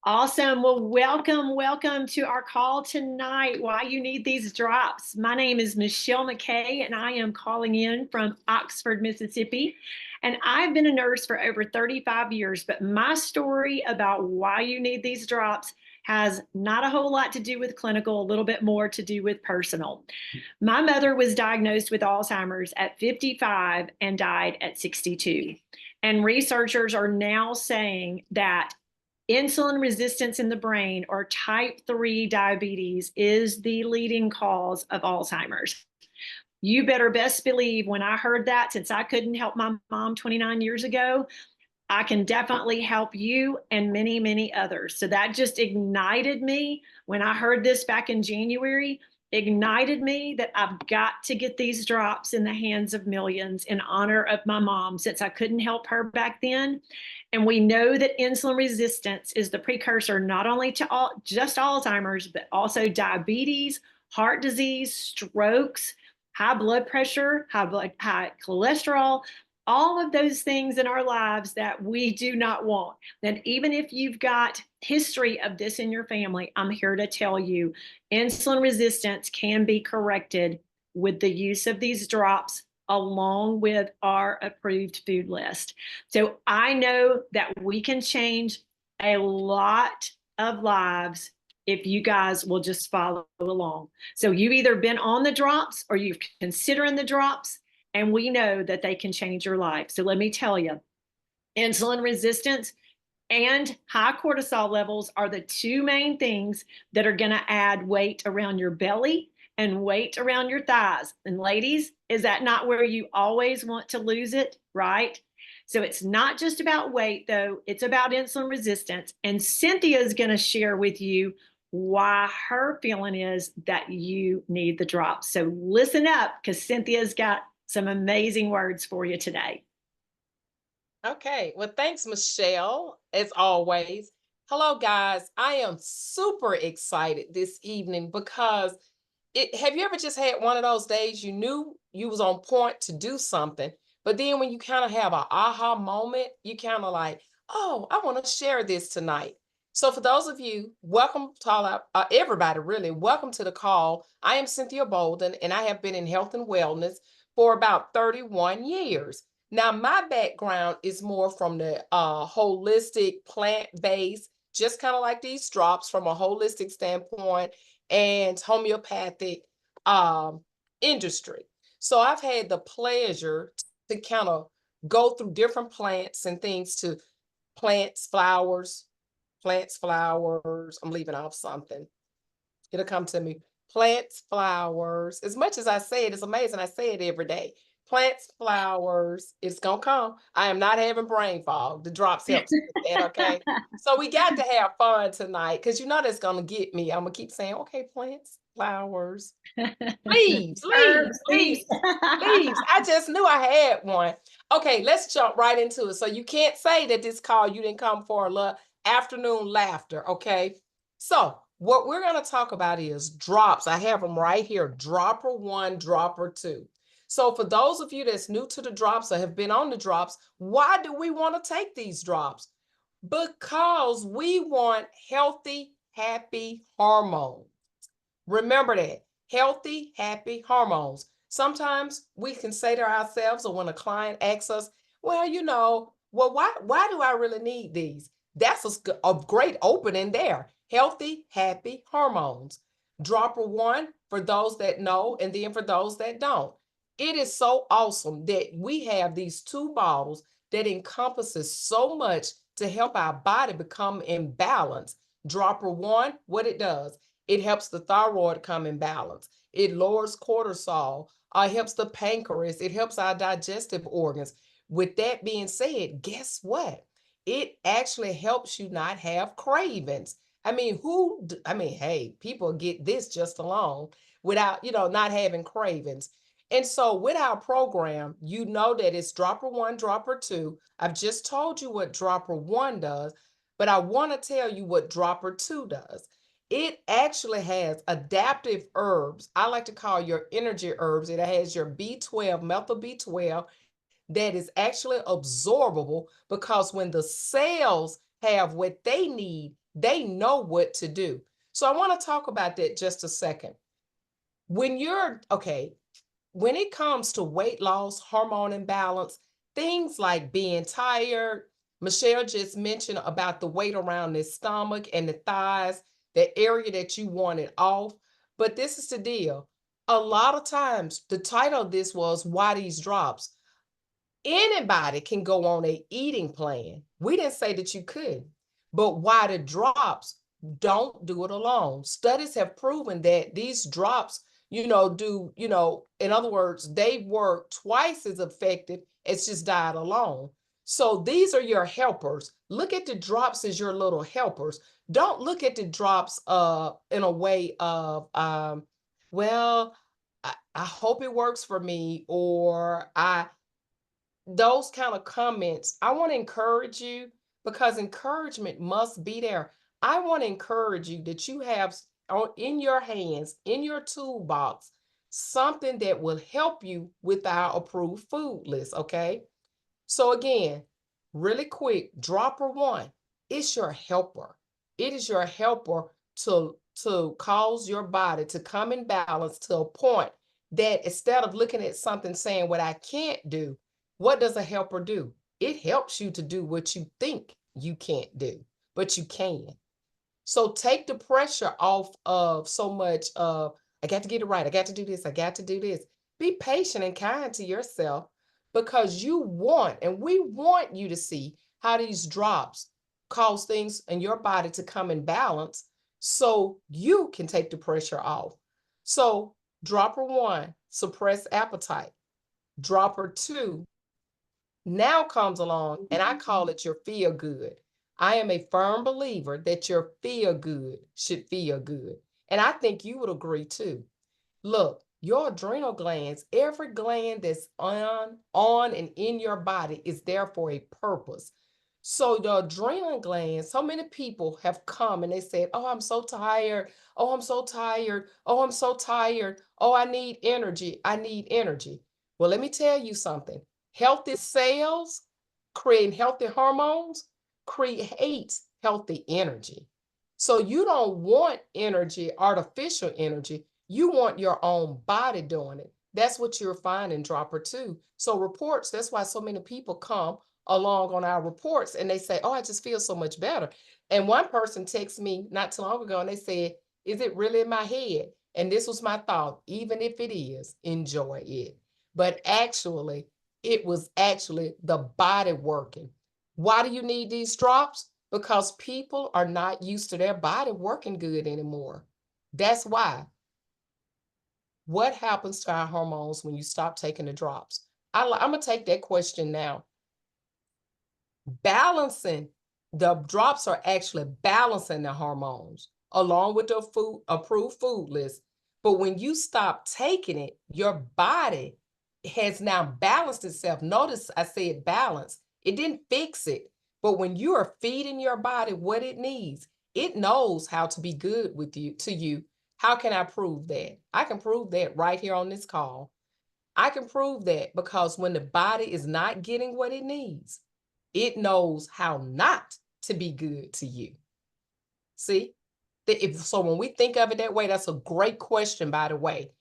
Awesome. Well, welcome to our call tonight. Why you need these drops. My name is Michele McCay, and I am calling in from Oxford, Mississippi. And I've been a nurse for over 35 years, but my story about why you need these drops has not a whole lot to do with clinical, a little bit more to do with personal. My mother was diagnosed with Alzheimer's at 55 and died at 62. And researchers are now saying that insulin resistance in the brain or type 3 diabetes is the leading cause of Alzheimer's. You better best believe when I heard that, since I couldn't help my mom 29 years ago, I can definitely help you and many, many others. So that just ignited me when I heard this back in January, ignited me that I've got to get these drops in the hands of millions in honor of my mom, since I couldn't help her back then. And we know that insulin resistance is the precursor not only to just Alzheimer's, but also diabetes, heart disease, strokes, high blood pressure, high cholesterol, all of those things in our lives that we do not want. And even if you've got history of this in your family, I'm here to tell you insulin resistance can be corrected with the use of these drops along with our approved food list. So I know that we can change a lot of lives if you guys will just follow along. So you've either been on the drops or you're considering the drops, and we know that they can change your life. So let me tell you, insulin resistance and high cortisol levels are the two main things that are going to add weight around your belly and weight around your thighs. And ladies, is that not where you always want to lose it, right? So it's not just about weight, though. It's about insulin resistance. And Cynthia is going to share with you why her feeling is that you need the drops. So listen up, because Cynthia's got some amazing words for you today. Okay. Well, thanks, Michelle, as always. Hello, guys. I am super excited this evening because have you ever just had one of those days you knew you was on point to do something, but then when you kind of have an aha moment, you kind of like, oh, I want to share this tonight. So for those of you, welcome to everybody, really, welcome to the call. I am Cynthia Bolden, and I have been in health and wellness for about 31 years. Now, my background is more from the holistic, plant-based, just kind of like these drops from a holistic standpoint and homeopathic um, industry. So I've had the pleasure to kind of go through different plants and things to plants, flowers, plants, flowers. I'm leaving off something. It'll come to me. Plants, flowers. As much as I say it, it's amazing. I say it every day. Plants, flowers. It's gonna come. I am not having brain fog. The drops helps with that. Okay. So we got to have fun tonight because you know that's gonna get me. I'm gonna keep saying, okay, plants, flowers, leaves, leaves, Herbs, leaves. leaves, leaves. I just knew I had one. Okay, let's jump right into it. So you can't say that this call you didn't come for a little afternoon laughter. Okay. So what we're going to talk about is drops. I have them right here. Dropper one, dropper two. So for those of you that's new to the drops or have been on the drops, why do we want to take these drops? Because we want healthy, happy hormones. Remember that. Healthy, happy hormones. Sometimes we can say to ourselves, or when a client asks us, well, why do I really need these? That's a great opening there. Healthy, happy hormones. Dropper one for those that know, and then for those that don't. It is so awesome that we have these two bottles that encompasses so much to help our body become in balance. Dropper one, what it does, it helps the thyroid come in balance. It lowers cortisol. It helps the pancreas. It helps our digestive organs. With that being said, guess what? It actually helps you not have cravings. Hey, people get this just alone without, not having cravings. And so with our program, you know that it's dropper one, dropper two. I've just told you what dropper one does, but I want to tell you what dropper two does. It actually has adaptive herbs. I like to call your energy herbs. It has your B12, methyl B12, that is actually absorbable because when the cells have what they need, They know what to do. So I want to talk about that just a second. When when it comes to weight loss, hormone imbalance, things like being tired, Michelle just mentioned about the weight around the stomach and the thighs, the area that you wanted off. But this is the deal. A lot of times, the title of this was Why These Drops. Anybody can go on a eating plan. We didn't say that you could, but why the drops? Don't do it alone. Studies have proven that these drops, in other words, they work twice as effective as just diet alone. So these are your helpers. Look at the drops as your little helpers. Don't look at the drops in a way of well, I hope it works for me, or I those kind of comments. I want to encourage you, because encouragement must be there. I want to encourage you that you have in your hands, in your toolbox, something that will help you with our approved food list. Okay. So again, really quick, dropper one, it's your helper. It is your helper to cause your body to come in balance to a point that instead of looking at something saying what I can't do, what does a helper do? It helps you to do what you think you can't do, but you can. So take the pressure off of so much of, I got to get it right. I got to do this. I got to do this. Be patient and kind to yourself, because you want, and we want you to see how these drops cause things in your body to come in balance so you can take the pressure off. So dropper one, suppress appetite. Dropper two, now comes along, and I call it your feel good. I am a firm believer that your feel good should feel good. And I think you would agree too. Look, your adrenal glands, every gland that's on and in your body is there for a purpose. So the adrenal glands, so many people have come and they said, oh, I'm so tired. Oh, I'm so tired. Oh, I'm so tired. Oh, I need energy. I need energy. Well, let me tell you something. Healthy cells creating healthy hormones creates healthy energy. So you don't want energy, artificial energy. You want your own body doing it. That's what you're finding dropper two. So reports, that's why so many people come along on our reports and they say, oh, I just feel so much better. And one person texted me not too long ago and they said, is it really in my head? And this was my thought, even if it is, enjoy it. But actually, it was actually the body working. Why do you need these drops? Because people are not used to their body working good anymore. That's why. What happens to our hormones when you stop taking the drops? I'm going to take that question now. Balancing, the drops are actually balancing the hormones along with the approved food list. But when you stop taking it, your body has now balanced itself. Notice I said balance. It didn't fix it. But when you are feeding your body what it needs, it knows how to be good with you to you. How can I prove that? I can prove that right here on this call. I can prove that because when the body is not getting what it needs, it knows how not to be good to you. See? So when we think of it that way, that's a great question, by the way.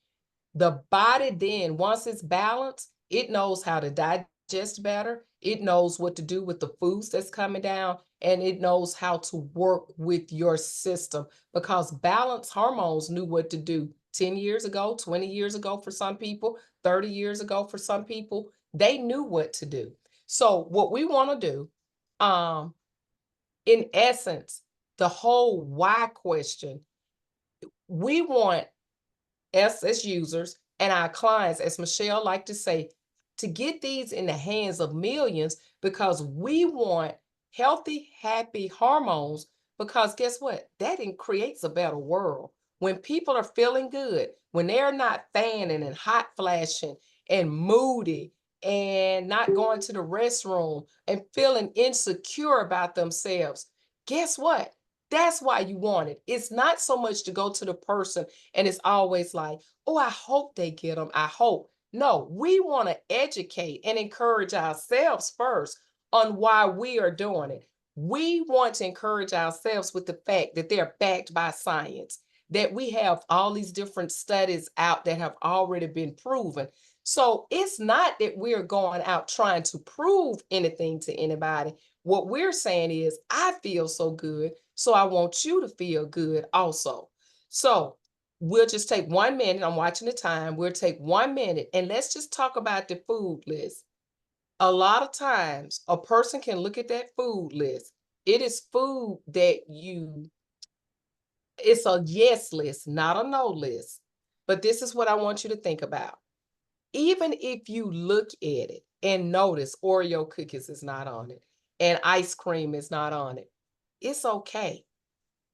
The body then, once it's balanced, it knows how to digest better. It knows what to do with the foods that's coming down, and it knows how to work with your system, because balanced hormones knew what to do 10 years ago, 20 years ago for some people, 30 years ago for some people. They knew what to do. So what we want to do, in essence, the whole why question, we want us as users and our clients, as Michelle liked to say, to get these in the hands of millions, because we want healthy, happy hormones, because guess what? That creates a better world. When people are feeling good, when they're not fanning and hot flashing and moody and not going to the restroom and feeling insecure about themselves, guess what? That's why you want it. It's not so much to go to the person and it's always like, oh, I hope they get them. I hope. No, we want to educate and encourage ourselves first on why we are doing it. We want to encourage ourselves with the fact that they're backed by science, that we have all these different studies out that have already been proven. So it's not that we're going out trying to prove anything to anybody. What we're saying is, I feel so good, so I want you to feel good also. So we'll just take 1 minute. I'm watching the time. We'll take 1 minute and let's just talk about the food list. A lot of times, a person can look at that food list. It is food that it's a yes list, not a no list. But this is what I want you to think about. Even if you look at it and notice Oreo cookies is not on it and ice cream is not on it, it's okay.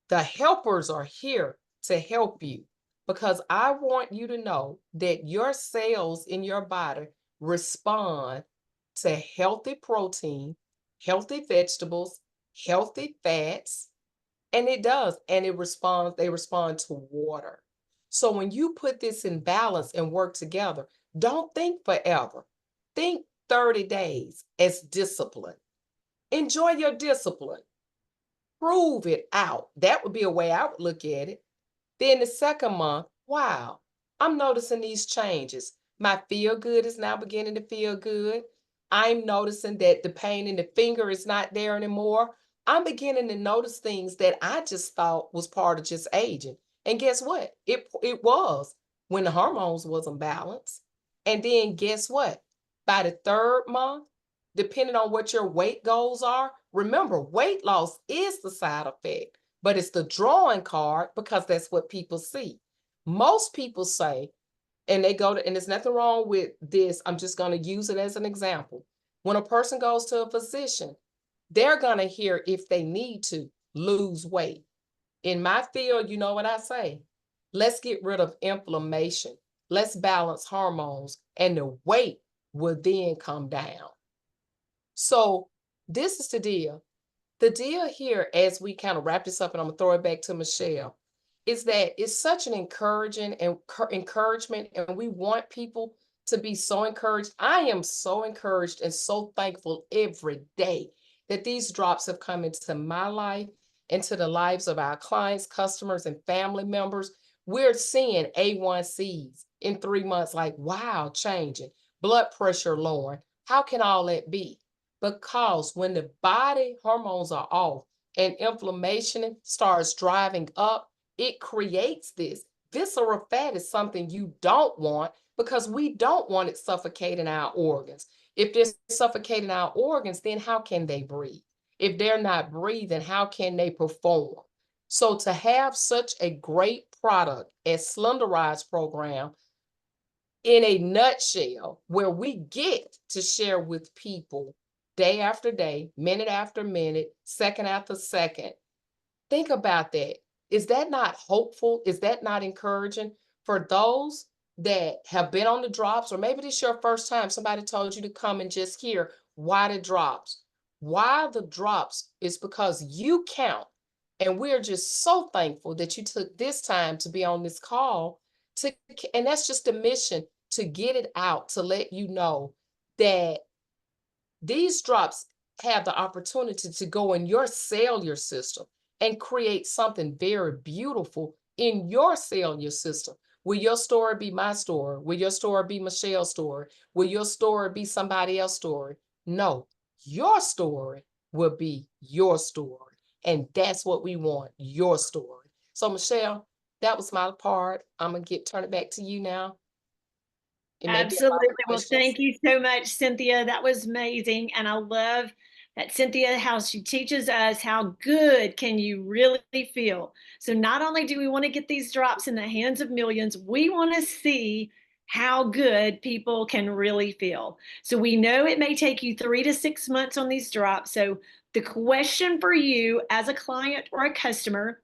The helpers are here to help you because I want you to know that your cells in your body respond to healthy protein, healthy vegetables, healthy fats, and it does, and they respond to water. So when you put this in balance and work together, don't think forever. Think 30 days as discipline. Enjoy your discipline. Prove it out. That would be a way I would look at it. Then the second month, wow, I'm noticing these changes. My feel good is now beginning to feel good. I'm noticing that the pain in the finger is not there anymore. I'm beginning to notice things that I just thought was part of just aging. And guess what? It was when the hormones wasn't balanced. And then guess what? By the third month, depending on what your weight goals are, remember, weight loss is the side effect, but it's the drawing card because that's what people see. Most people say, and they go to, and there's nothing wrong with this. I'm just going to use it as an example. When a person goes to a physician, they're going to hear if they need to lose weight. In my field, you know what I say? Let's get rid of inflammation. Let's balance hormones, and the weight will then come down. So this is the deal. The deal here, as we kind of wrap this up, and I'm gonna throw it back to Michele, is that it's such an encouragement, and we want people to be so encouraged. I am so encouraged and so thankful every day that these drops have come into my life, into the lives of our clients, customers, and family members. We're seeing A1Cs in 3 months, like, wow, changing, blood pressure lowering. How can all that be? Because when the body hormones are off and inflammation starts driving up, it creates this. Visceral fat is something you don't want because we don't want it suffocating our organs. If they're suffocating our organs, then how can they breathe? If they're not breathing, how can they perform? So to have such a great product as Slenderize program in a nutshell, where we get to share with people day after day, minute after minute, second after second. Think about that. Is that not hopeful? Is that not encouraging for those that have been on the drops, or maybe this is your first time somebody told you to come and just hear why the drops? Why the drops is because you count. And we're just so thankful that you took this time to be on this call to, and that's just a mission to get it out, to let you know that these drops have the opportunity to go in your cellular system and create something very beautiful in your cellular system. Will your story be my story? Will your story be Michelle's story? Will your story be somebody else's story? No, your story will be your story. And that's what we want, your story. So Michele, that was my part. I'm gonna turn it back to you now. It may be a lot Absolutely. of Well, questions. thank you so much, Cynthia. That was amazing. And I love that Cynthia, how she teaches us how good can you really feel. So not only do we want to get these drops in the hands of millions, we want to see how good people can really feel. So we know it may take you 3 to 6 months on these drops. So the question for you as a client or a customer,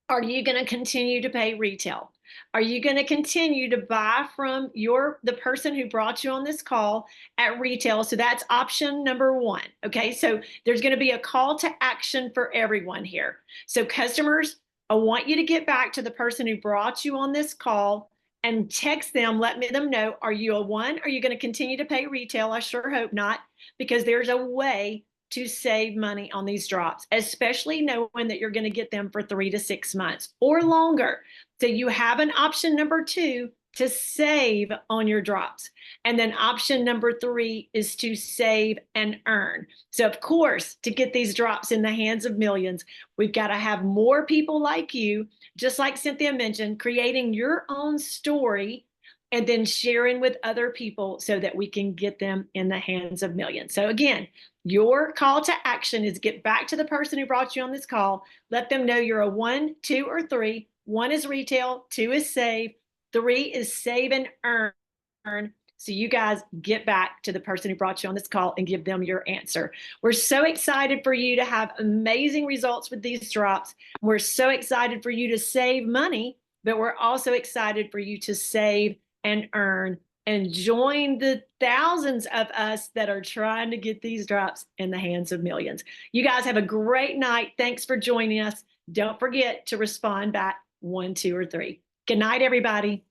are you going to continue to pay retail? Are you going to continue to buy from the person who brought you on this call at retail? So that's option number one. Okay, so there's going to be a call to action for everyone here. So customers, I want you to get back to the person who brought you on this call and text them, let them know, are you a one? Are you going to continue to pay retail? I sure hope not, because there's a way to save money on these drops, especially knowing that you're going to get them for 3 to 6 months or longer. So you have an option number 2 to save on your drops. And then option number 3 is to save and earn. So of course, to get these drops in the hands of millions, we've got to have more people like you, just like Cynthia mentioned, creating your own story and then sharing with other people so that we can get them in the hands of millions. So again, your call to action is get back to the person who brought you on this call. Let them know you're a 1, 2, or 3. 1 is retail, 2 is save, 3 is save and earn. So you guys get back to the person who brought you on this call and give them your answer. We're so excited for you to have amazing results with these drops. We're so excited for you to save money, but we're also excited for you to save and earn and join the thousands of us that are trying to get these drops in the hands of millions. You guys have a great night. Thanks for joining us. Don't forget to respond back 1, 2, or 3. Good night, everybody.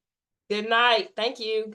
Good night. Thank you.